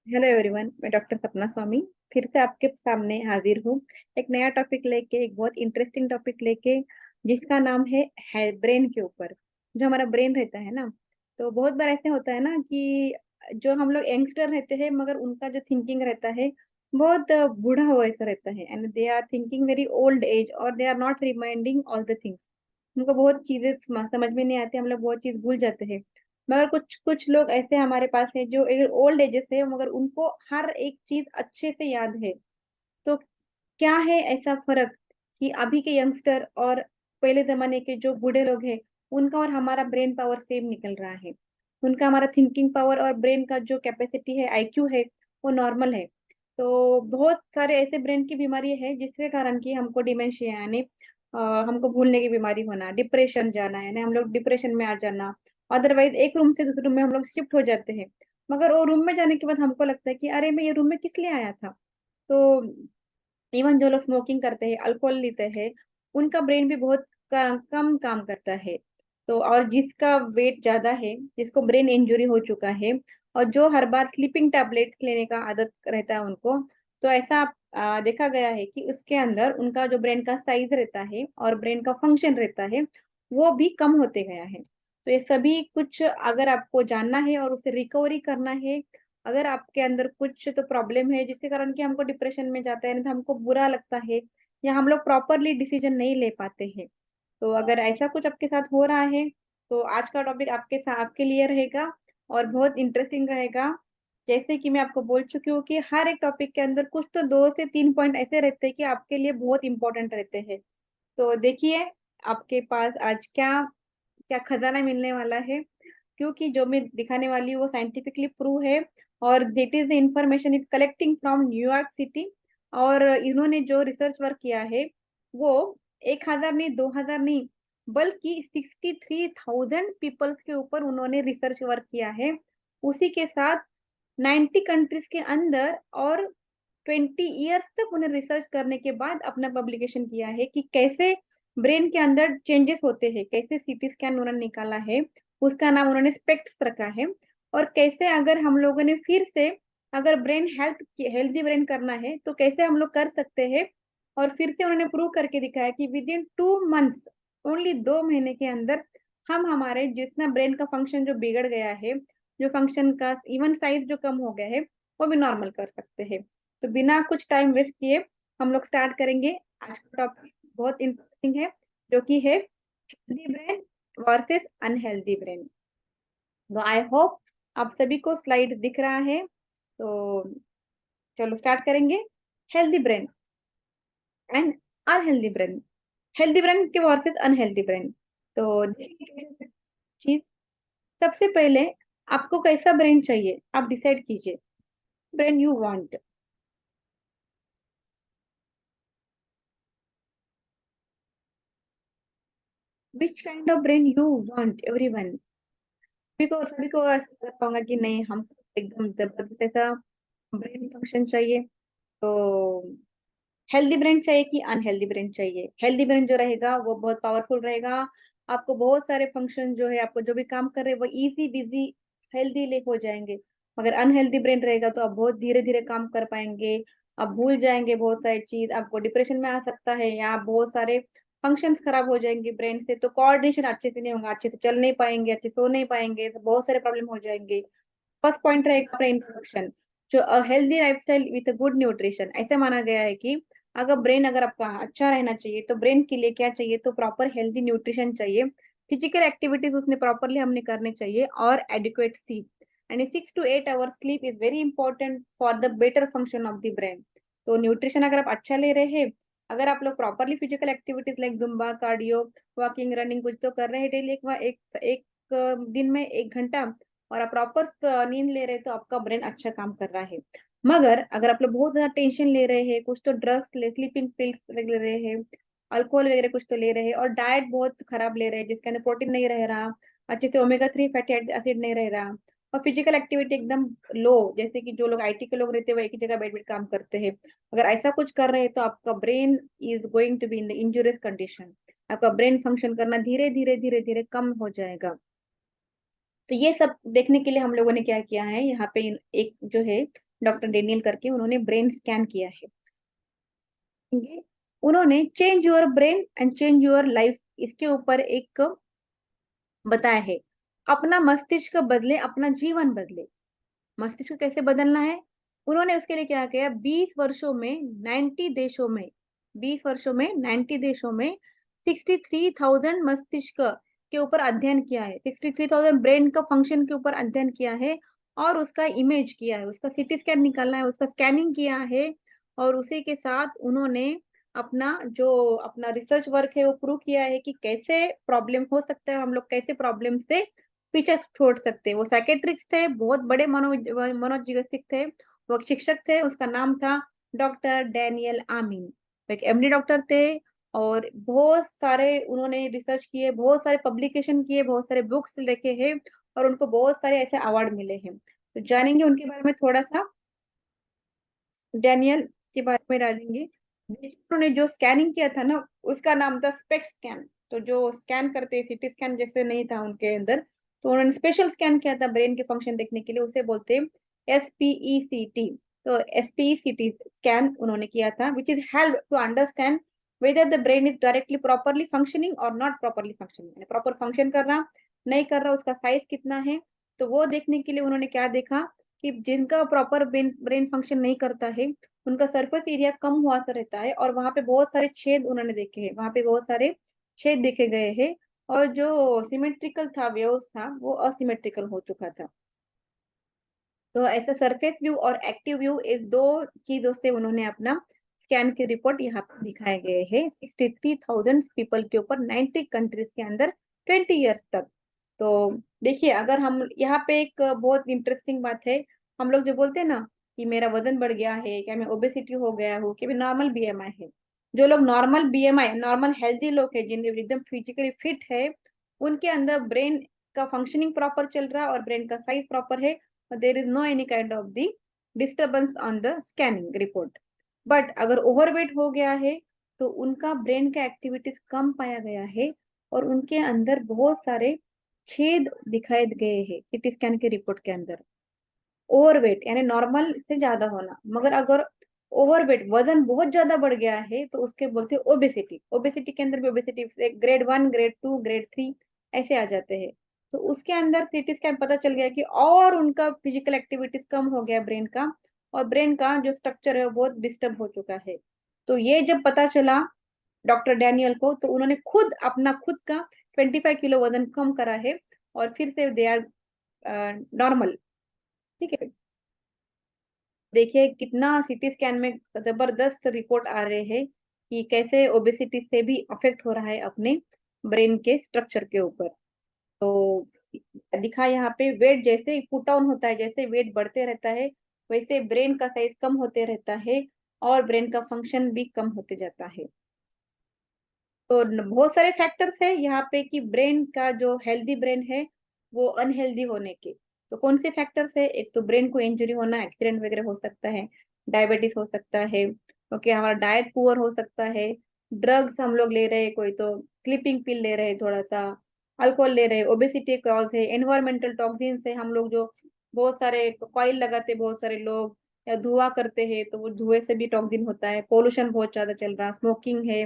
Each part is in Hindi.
हेलो एवरीवन, मैं डॉक्टर सपना स्वामी फिर से आपके सामने हाजिर हूँ। एक नया टॉपिक लेके, एक बहुत इंटरेस्टिंग टॉपिक लेके, जिसका नाम है ब्रेन के ऊपर। जो हमारा ब्रेन रहता है ना, तो बहुत बार ऐसे होता है ना कि जो हम लोग यंगस्टर रहते हैं मगर उनका जो थिंकिंग रहता है बहुत बूढ़ा हुआ ऐसा रहता है, and they are thinking very old age और they are not reminding all the things. हमको बहुत चीजें समझ में नहीं आती, हम लोग बहुत चीज भूल जाते हैं। मगर कुछ कुछ लोग ऐसे हमारे पास है जो ओल्ड एजेस है मगर उनको हर एक चीज अच्छे से याद है। तो क्या है ऐसा फर्क कि अभी के यंगस्टर और पहले जमाने के जो बूढ़े लोग हैं, उनका और हमारा ब्रेन पावर सेम निकल रहा है। उनका हमारा थिंकिंग पावर और ब्रेन का जो कैपेसिटी है, आईक्यू है, वो नॉर्मल है। तो बहुत सारे ऐसे ब्रेन की बीमारी है जिसके कारण कि हमको डिमेंशिया यानी हमको भूलने की बीमारी होना, डिप्रेशन जाना यानी हम लोग डिप्रेशन में आ जाना। अदरवाइज एक रूम से दूसरे रूम में हम लोग शिफ्ट हो जाते हैं, मगर वो रूम में जाने के बाद हमको लगता है कि अरे मैं ये रूम में किस लिए आया था। तो इवन जो लोग स्मोकिंग करते हैं, अल्कोहल लेते हैं, उनका ब्रेन भी बहुत कम काम करता है। तो और जिसका वेट ज्यादा है, जिसको ब्रेन इंजरी हो चुका है, और जो हर बार स्लीपिंग टैबलेट्स लेने का आदत रहता है उनको, तो ऐसा देखा गया है कि उसके अंदर उनका जो ब्रेन का साइज रहता है और ब्रेन का फंक्शन रहता है, वो भी कम होते गया है। तो ये सभी कुछ अगर आपको जानना है और उसे रिकवरी करना है, अगर आपके अंदर कुछ तो प्रॉब्लम है जिसके कारण कि हमको डिप्रेशन में जाता है, नहीं तो हमको बुरा लगता है, या हम लोग प्रॉपरली डिसीजन नहीं ले पाते हैं, तो अगर ऐसा कुछ आपके साथ हो रहा है, तो आज का टॉपिक आपके साथ आपके लिए रहेगा और बहुत इंटरेस्टिंग रहेगा। जैसे कि मैं आपको बोल चुकी हूँ कि हर एक टॉपिक के अंदर कुछ तो 2 से 3 पॉइंट ऐसे रहते हैं कि आपके लिए बहुत इंपॉर्टेंट रहते हैं। तो देखिए, आपके पास आज क्या क्या खजाना मिलने वाला है, क्योंकि जो मैं दिखाने वाली हूँ वो साइंटिफिकली प्रूव है। और that is the information it collecting from New York city. और इन्होंने जो रिसर्च वर्क किया है वो 1,000 नहीं, 2,000 नहीं, बल्कि 63,000 पीपल्स के ऊपर उन्होंने रिसर्च वर्क किया है। उसी के साथ 90 कंट्रीज के अंदर, और 20 ईयर्स तक उन्हें रिसर्च करने के बाद अपना पब्लिकेशन किया है कि कैसे ब्रेन के अंदर चेंजेस होते हैं, कैसे सीटी स्कैन उन्होंने निकाला है, उसका नाम उन्होंने स्पेक्ट्स रखा है। और कैसे अगर हम लोगों ने फिर से, अगर ब्रेन हेल्थी ब्रेन करना है तो कैसे हम लोग कर सकते हैं। और फिर से उन्होंने प्रूव करके दिखाया कि विद इन 2 मंथ्स, ओनली 2 महीने के अंदर, हम हमारे जितना ब्रेन का फंक्शन जो बिगड़ गया है, जो फंक्शन का इवन साइज जो कम हो गया है, वो भी नॉर्मल कर सकते हैं। तो बिना कुछ टाइम वेस्ट किए हम लोग स्टार्ट करेंगे। आज का टॉपिक बहुत इंटरेस्टिंग है, जो कि है healthy brain versus unhealthy brain. तो आई होप आप सभी को स्लाइड दिख रहा है। तो चलो स्टार्ट करेंगे। Healthy brain and unhealthy brain, healthy brain के वर्सेस अनहेल्दी ब्रेन। तो देखिए चीज, सबसे पहले आपको कैसा ब्रेन चाहिए आप डिसाइड कीजिए। Brain you want, which kind of brain you want everyone. सभी को ऐसा लगता कि नहीं, हम एकदम जबरदस्त ऐसा ब्रेन फंक्शन चाहिए। तो हेल्दी ब्रेन चाहिए कि अनहेल्दी ब्रेन चाहिए? हेल्दी ब्रेन जो रहेगा वो बहुत पावरफुल रहेगा। आपको बहुत सारे फंक्शन जो है, आपको जो भी काम कर रहे हैं वो इजी बिजी हेल्दी हो जाएंगे। मगर अनहेल्दी ब्रेन रहेगा तो आप बहुत धीरे धीरे काम कर पाएंगे, आप भूल जाएंगे बहुत सारी चीज, आपको डिप्रेशन में आ सकता है, या आप बहुत सारे फंक्शंस खराब हो जाएंगे ब्रेन से, तो कोऑर्डिनेशन अच्छे से नहीं होगा, अच्छे से चल नहीं पाएंगे, अच्छे से सो नहीं पाएंगे, तो बहुत सारे प्रॉब्लम हो जाएंगे। फर्स्ट पॉइंट रहेगा अपना इंट्रोडक्शन। जो healthy lifestyle with good nutrition, ऐसे माना गया है कि अगर ब्रेन अगर आपका अच्छा रहना चाहिए तो ब्रेन के लिए क्या चाहिए, तो प्रॉपर हेल्दी न्यूट्रिशन चाहिए। फिजिकल एक्टिविटीज उसने प्रॉपरली हमने करने चाहिए, और adequate sleep, and 6 to 8 hours sleep is very important for the better function of the brain. तो न्यूट्रिशन अगर आप अच्छा ले रहे हैं, अगर आप लोग properly physical activities like Zumba, cardio, walking, running कुछ तो कर रहे हैं डेली, एक दिन में 1 घंटा, और आप प्रॉपर नींद ले रहे हैं, तो आपका ब्रेन अच्छा काम कर रहा है। मगर अगर आप लोग बहुत ज्यादा टेंशन ले रहे हैं, कुछ तो ड्रग्स ले, स्लीपिंग पिल्स वगैरह ले रहे हैं, अल्कोहल वगैरह कुछ तो ले रहे हैं, और डाइट बहुत खराब ले रहे हैं जिसके अंदर प्रोटीन नहीं रह रहा, अच्छे से ओमेगा 3 फैटी एसिड नहीं रह रहा, और फिजिकल एक्टिविटी एकदम लो, जैसे कि जो लोग आईटी के लोग रहते हैं वो एक ही जगह बैठ बैठ काम करते हैं, अगर ऐसा कुछ कर रहे हैं तो आपका brain is going to be in the injurious condition. आपका ब्रेन फंक्शन करना धीरे धीरे धीरे धीरे कम हो जाएगा। तो ये सब देखने के लिए हम लोगों ने क्या किया है, यहाँ पे एक जो है डॉक्टर डेनियल करके, उन्होंने ब्रेन स्कैन किया है। उन्होंने change your brain and change your life, इसके ऊपर एक बताया है। अपना मस्तिष्क बदले, अपना जीवन बदले। मस्तिष्क कैसे बदलना है, उन्होंने उसके लिए क्या किया, 20 वर्षों में 90 देशों में 63,000 मस्तिष्क के ऊपर अध्ययन किया है, 63,000 ब्रेन का फंक्शन के ऊपर अध्ययन किया है, और उसका इमेज किया है, उसका सीटी स्कैन निकालना है, उसका स्कैनिंग किया है, और उसी के साथ उन्होंने अपना रिसर्च वर्क है वो प्रूव किया है कि कैसे प्रॉब्लम हो सकता है, हम लोग कैसे प्रॉब्लम से पीछे छोड़ सकते हैं। वो साइकेट्रिस्ट थे, बहुत बड़े मनोचिकित्सक थे, वो एक शिक्षक थे, उसका नाम था डॉक्टर डैनियल आमीन। वो एक एमडी डॉक्टर थे, और बहुत सारे उन्होंने रिसर्च किए, बहुत सारे पब्लिकेशन किए, बहुत सारे बुक्स लिखे हैं, और उनको बहुत सारे ऐसे अवार्ड मिले हैं। तो जानेंगे उनके बारे में थोड़ा सा, डैनियल के बारे में जानेंगे। उन्होंने जो स्कैनिंग किया था ना, उसका नाम था स्पेक्ट स्कैन। तो जो स्कैन करते, सीटी स्कैन जैसे नहीं था उनके अंदर, तो उन्होंने स्पेशल स्कैन किया था ब्रेन के फंक्शन देखने के लिए, उसे बोलते हैं SPECT। तो SPECT स्कैन उन्होंने किया था, which is help to understand whether the brain is directly properly functioning और not properly functioning, proper function कर रहा नहीं कर रहा, उसका साइज कितना है। तो वो देखने के लिए उन्होंने क्या देखा, कि जिनका प्रॉपर ब्रेन फंक्शन नहीं करता है, उनका सरफेस एरिया कम हुआ सा रहता है, और वहां पे बहुत सारे छेद उन्होंने देखे हैं, वहां पे बहुत सारे छेद देखे गए हैं, और जो सिमेट्रिकल था, वेव्स था, वो असिमेट्रिकल हो चुका था। तो ऐसा सरफेस व्यू और एक्टिव व्यू, इस दो चीजों से उन्होंने अपना स्कैन की रिपोर्ट यहाँ पे दिखाए गए हैं, 63,000 पीपल के ऊपर, 90 कंट्रीज के अंदर, 20 ईयर्स तक। तो देखिए, अगर हम यहाँ पे एक बहुत इंटरेस्टिंग बात है, हम लोग जो बोलते हैं ना कि मेरा वजन बढ़ गया है, क्या मैं ओबेसिटी हो गया हूँ, कि नॉर्मल बीएमआई है, जो लोग नॉर्मल बीएमआई, नॉर्मल हेल्दी लोग है, जिन एकदम फिजिकली फिट है, उनके अंदर ब्रेन का फंक्शनिंग प्रॉपर चल रहा है, और ब्रेन का साइज प्रॉपर है, there is no any kind of the disturbance on the scanning report। But अगर ओवरवेट हो गया है, तो उनका ब्रेन का एक्टिविटीज कम पाया गया है, और उनके अंदर बहुत सारे छेद दिखाए गए हैं सीटी स्कैन के रिपोर्ट के अंदर। ओवरवेट यानी नॉर्मल से ज्यादा होना, मगर अगर ओवरवेट वजन बहुत ज्यादा बढ़ गया है, तो उसके बोलते हैं ओबेसिटी। ओबेसिटी के अंदर भी ओबेसिटी ग्रेड 1, ग्रेड 2, ग्रेड 3 ऐसे आ जाते हैं। तो उसके अंदर सीटी स्कैन पता चल गया कि और उनका फिजिकल एक्टिविटीज कम हो गया ब्रेन का, और ब्रेन का जो स्ट्रक्चर है वो बहुत डिस्टर्ब हो चुका है। तो ये जब पता चला डॉक्टर डैनियल को, तो उन्होंने खुद का 25 किलो वजन कम करा है, और फिर से दे आर नॉर्मल। ठीक है, देखिए कितना सीटी स्कैन में जबरदस्त रिपोर्ट आ रहे हैं, कि कैसे ओबेसिटी से भी अफेक्ट हो रहा है अपने ब्रेन के स्ट्रक्चर के ऊपर। तो दिखा यहाँ पे, वेट जैसे पुट ऑन होता है, जैसे वेट बढ़ते रहता है, वैसे ब्रेन का साइज कम होते रहता है, और ब्रेन का फंक्शन भी कम होते जाता है। तो बहुत सारे फैक्टर्स है यहाँ पे, कि ब्रेन का जो हेल्दी ब्रेन है वो अनहेल्दी होने के। तो कौन से फैक्टर्स है, एक तो ब्रेन को इंजरी होना, एक्सीडेंट वगैरह हो सकता है, डायबिटीज हो सकता है, ओके, हमारा डाइट पुअर हो सकता है, ड्रग्स हम लोग ले रहे हैं, कोई तो स्लीपिंग पिल ले रहे हैं थोड़ा सा, अल्कोहल ले रहे हैं, ओबेसिटी कॉज है, एनवायरमेंटल टॉक्सिन से हम लोग जो बहुत सारे कॉइल लगाते, बहुत सारे लोग, या धुआं करते हैं, तो वो धुएं से भी टॉक्सिन होता है, पोल्यूशन बहुत ज्यादा चल रहा, स्मोकिंग है,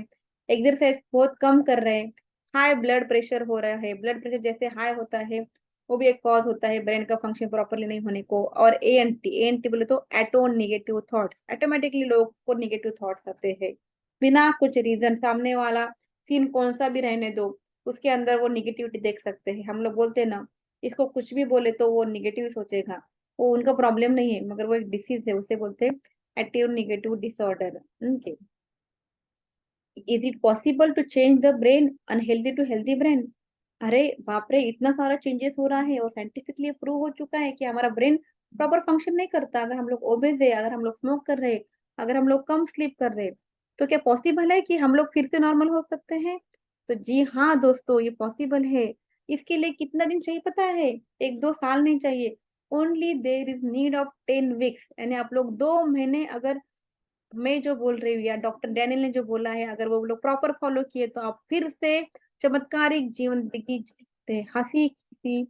एक्सरसाइज बहुत कम कर रहे हैं, हाई ब्लड प्रेशर हो रहा है, ब्लड प्रेशर जैसे हाई होता है, वो भी एक कॉज होता है ब्रेन का फंक्शन प्रॉपरली नहीं होने को। और एएनटी बोले तो एटोन निगेटिव थॉट्स, ऑटोमेटिकली लोगों को निगेटिव थॉट्स आते हैं, बिना कुछ रीजन, सामने वाला सीन कौन सा भी रहने दो, उसके अंदर वो निगेटिविटी देख सकते हैं। हम लोग बोलते हैं ना, इसको कुछ भी बोले तो वो निगेटिव सोचेगा, वो उनका प्रॉब्लम नहीं है, मगर वो एक डिसीज है, उसे बोलते हैं एटिव negative disorder. Is it possible to change the brain unhealthy to healthy brain? अरे बाप रे, इतना सारा चेंजेस हो रहा है, और साइंटिफिकली प्रूव हो चुका है कि हमारा ब्रेन प्रॉपर फंक्शन नहीं करता, अगर हम लोग ओबेज है, अगर हम लोग स्मोक कर रहे, अगर हम लोग कम स्लीप कर रहे, तो क्या पॉसिबल है कि हम लोग फिर से नॉर्मल हो सकते हैं? तो जी हाँ दोस्तों, ये पॉसिबल है। इसके लिए कितना दिन चाहिए पता है? 1-2 साल नहीं चाहिए, only there is need of 10 weeks, यानी आप लोग 2 महीने, अगर मैं जो बोल रही हूँ या डॉक्टर डैनियल ने जो बोला है, अगर वो लोग प्रॉपर फॉलो किए, तो आप फिर से चमत्कारिक जीवन जिंदगी जी सकते हैं, हंसी खुशी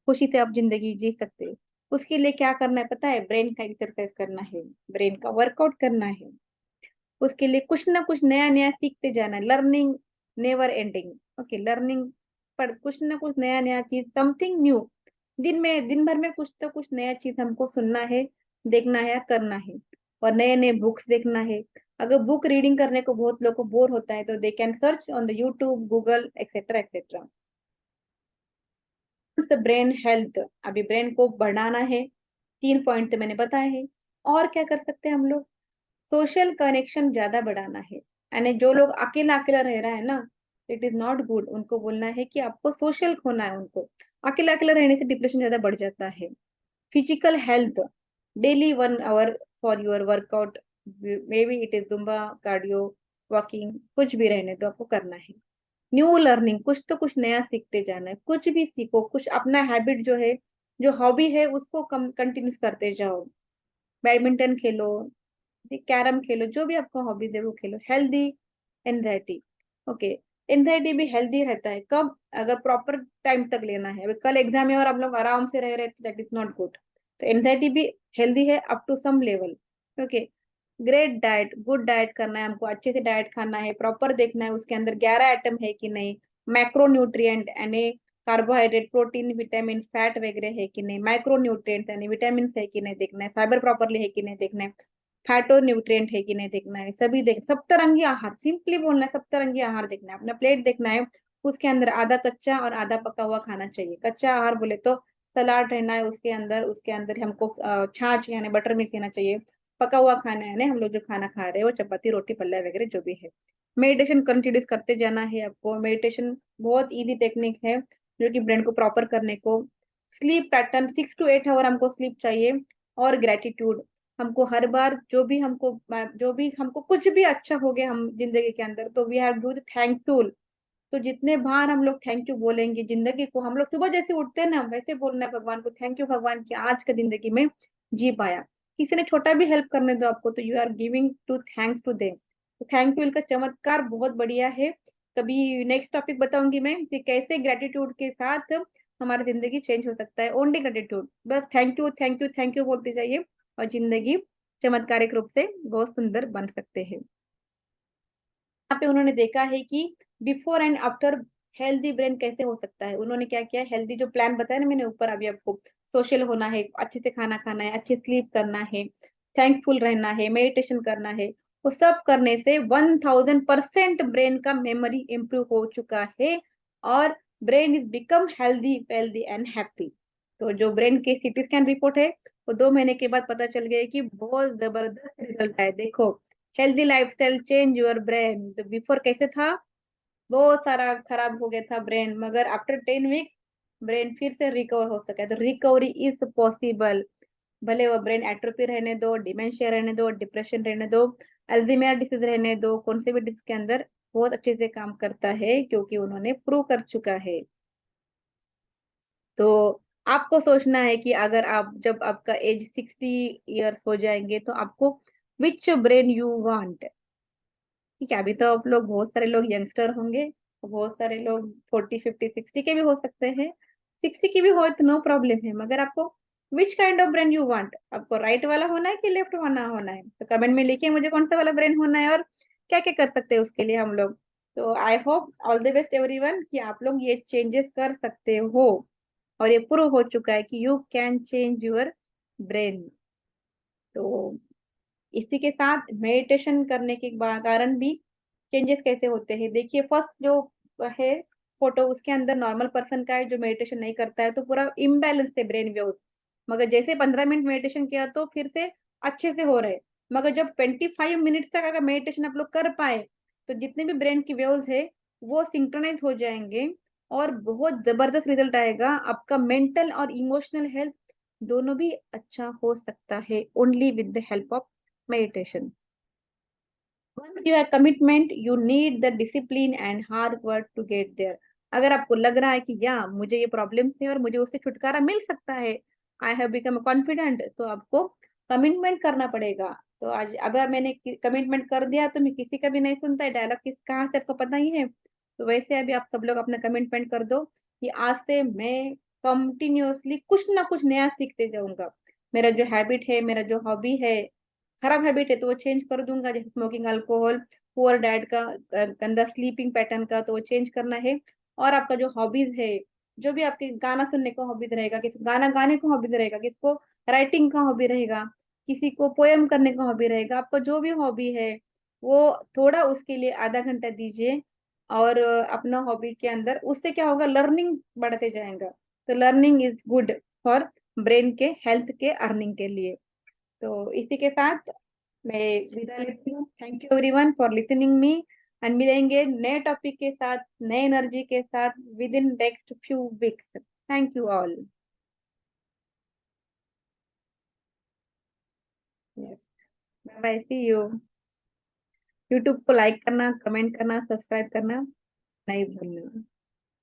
खुशी से आप जिंदगी जी सकते हैं। उसके लिए क्या करना है पता है? ब्रेन का एक्सरसाइज करना है, ब्रेन का वर्कआउट करना है। उसके लिए कुछ ना कुछ नया नया सीखते जाना है। Learning never ending. Okay, learning पर कुछ ना कुछ नया नया चीज, समथिंग न्यू। दिन भर में कुछ तो कुछ नया चीज हमको सुनना है, देखना है, करना है। और नए नए बुक्स देखना है। अगर बुक रीडिंग करने को बहुत लोग को बोर होता है तो they can search on the YouTube, Google, etcetera etcetera. Brain health, अभी ब्रेन को बढ़ाना है। 3 पॉइंट तो मैंने बताया है। और क्या कर सकते हैं हम लोग? सोशल कनेक्शन ज्यादा बढ़ाना है। यानी जो लोग अकेला अकेला रह रहा है ना, इट इज नॉट गुड। उनको बोलना है कि आपको सोशल होना है। उनको अकेला अकेला रहने से डिप्रेशन ज्यादा बढ़ जाता है। Physical health, daily 1 hour for your workout, may be it is Zumba, cardio, walking, कुछ भी रहने दो, आपको करना है। न्यू लर्निंग, कुछ तो कुछ नया सीखते जाना है। कुछ भी सीखो, कुछ अपना हैबिट जो है, जो हॉबी है, उसको कंटिन्यूस करते जाओ। बैडमिंटन खेलो, कैरम खेलो, जो भी आपका हॉबीज है वो खेलो। Healthy anxiety, okay. एंजाइटी भी हेल्दी रहता है कब? अगर प्रॉपर टाइम तक लेना है। अभी कल एग्जाम है और आप लोग आराम से रह रहे हैं, दैट इज नॉट गुड। तो एंजाइटी भी हेल्दी है up to some level. Okay. Great diet, good diet करना है हमको, अच्छे से डाइट खाना है, प्रॉपर देखना है उसके अंदर 11 आइटम है कि नहीं। मैक्रो न्यूट्रिएंट यानी कार्बोहाइड्रेट, प्रोटीन, विटामिन, फैट वगैरह है कि नहीं। माइक्रो न्यूट्रिएंट यानी विटामिन है कि नहीं देखना है। फाइबर प्रॉपरली है कि नहीं देखना है। फैटो न्यूट्रिएंट है कि नहीं देखना है। सभी देख, सप्तरंगी आहार, सिंपली बोलना है, सप्तरंगी आहार देखना है। अपना प्लेट देखना है, उसके अंदर आधा कच्चा और आधा पका हुआ खाना चाहिए। कच्चा आहार बोले तो सलाद रहना है उसके अंदर, उसके अंदर हमको छाछ यानी बटर मिल्क लेना चाहिए। पका हुआ खाना है ना, हम लोग जो खाना खा रहे हैं वो चपाती, रोटी, पल्ला वगैरह जो भी है। मेडिटेशन कंटिन्यूस करते जाना है आपको। मेडिटेशन बहुत इजी टेक्निक है जो कि ब्रेन को प्रॉपर करने को। स्लीप पैटर्न 6 to 8 आवर हमको स्लीप चाहिए। और ग्रेटिट्यूड, हमको हर बार जो भी हमको कुछ भी अच्छा हो गया हम जिंदगी के अंदर, तो we have do the thankful. तो जितने बार हम लोग थैंक यू बोलेंगे जिंदगी को, हम लोग सुबह जैसे उठते हैं ना, वैसे बोलना है भगवान को, थैंक यू भगवान की आज का जिंदगी में जी पाया। किसी ने छोटा भी हेल्प करने दो आपको, तो you are giving to thanks to them. तो थैंक यू का चमत्कार बहुत बढ़िया है। कभी नेक्स्ट टॉपिक बताऊंगी मैं कि कैसे ग्रेटिट्यूड के साथ हमारी जिंदगी चेंज हो सकता है। ओनली ग्रेटिट्यूड, बस thank you thank you thank you बोलते जाइए और जिंदगी चमत्कारिक रूप से बहुत सुंदर बन सकते हैं। यहाँ पे उन्होंने देखा है कि before and after healthy brain कैसे हो सकता है। उन्होंने क्या किया, हेल्दी जो प्लान बताया ना मैंने ऊपर अभी आपको, सोशल होना है, अच्छे से खाना खाना है, अच्छे स्लीप करना है, थैंकफुल रहना है, मेडिटेशन करना है, वो सब करने से 1000% ब्रेन का मेमोरी इंप्रूव हो चुका है। और brain is become healthy, wealthy and happy. तो जो ब्रेन के सीटी स्कैन रिपोर्ट है, वो 2 महीने के बाद पता चल गया है कि बहुत जबरदस्त रिजल्ट है। देखो, healthy lifestyle change your brain. तो बिफोर कैसे था? बहुत सारा खराब हो गया था ब्रेन, मगर आफ्टर 10 वीक्स ब्रेन फिर से रिकवर हो सका है। तो रिकवरी इज पॉसिबल। भले वो ब्रेन एट्रोफी रहने दो, डिमेंशिया रहने दो, डिप्रेशन रहने दो, अल्जीमेयर डिसीज रहने दो, कौन से भी डिसीज के अंदर बहुत अच्छे से काम करता है, क्योंकि उन्होंने प्रूव कर चुका है। तो आपको सोचना है कि अगर आप, जब आपका एज 60 इयर्स हो जाएंगे, तो आपको विच ब्रेन यू वांट। ठीक है, अभी तो आप लोग, बहुत सारे लोग यंगस्टर होंगे, बहुत सारे लोग 40, 50, 60 के भी हो सकते हैं। 60 की भी हो तो नो प्रॉब्लम है, मगर आपको which kind of brain you want, आपको राइट वाला होना है कि लेफ्ट वाला होना है? तो कमेंट में लिखिए मुझे कौन सा वाला ब्रेन होना है और क्या क्या कर सकते हैं उसके लिए हम लोग। तो I hope all the best everyone कि आप लोग ये चेंजेस कर सकते हो। और ये प्रूव हो चुका है कि you can change your brain. तो इसी के साथ मेडिटेशन करने के कारण भी चेंजेस कैसे होते हैं, देखिए। फर्स्ट जो है फोटो, उसके अंदर नॉर्मल पर्सन का है जो मेडिटेशन नहीं करता है, तो पूरा इम्बैलेंस है ब्रेन वेव्स। मगर जैसे 15 मिनट मेडिटेशन किया तो फिर से अच्छे से हो रहे। मगर जब 25 मिनट्स तक अगर मेडिटेशन आप लोग कर पाए, तो जितने भी ब्रेन की वेव्स है वो सिंक्रोनाइज हो जाएंगे। और बहुत जबरदस्त रिजल्ट आएगा। आपका मेंटल और इमोशनल हेल्थ दोनों भी अच्छा हो सकता है, only with the help of meditation. Once you have commitment, you need the discipline and hard work to get there. अगर आपको लग रहा है कि या मुझे ये प्रॉब्लम है और मुझे उससे छुटकारा मिल सकता है, आई हैव बिकम कॉन्फिडेंट, तो आपको कमिटमेंट करना पड़ेगा। तो आज अगर मैंने कमिटमेंट कर दिया तो मैं किसी का भी नहीं सुनता है, डायलॉग किस कहाँ से आपको पता ही है। तो वैसे अभी आप सब लोग अपना कमिटमेंट कर दो कि आज से मैं कंटिन्यूअसली कुछ ना कुछ नया सीखते जाऊंगा। मेरा जो हैबिट है, मेरा जो हॉबी है, खराब हैबिट है तो वो चेंज कर दूंगा, जैसे स्मोकिंग, अल्कोहल, पुअर डाइट का, गंदा स्लीपिंग पैटर्न का, तो वो चेंज करना है। और आपका जो हॉबीज है, जो भी आपके गाना सुनने का हॉबीज रहेगा, किसी गाना गाने का हॉबीज रहेगा, किसको राइटिंग का हॉबी रहेगा, किसी को पोयम करने का हॉबी रहेगा, आपका जो भी हॉबी है वो थोड़ा उसके लिए आधा घंटा दीजिए। और अपना हॉबी के अंदर उससे क्या होगा, लर्निंग बढ़ते जाएगा। तो learning is good for brain के हेल्थ के अर्निंग के लिए। तो इसी के साथ मैं विदा लेती हूँ। Thank you everyone for listening me. And मिलेंगे नए टॉपिक के साथ, नए एनर्जी के साथ within next few weeks. Thank you all. Bye bye, see you. YouTube को लाइक करना, कमेंट करना, सब्सक्राइब करना नहीं भूलना।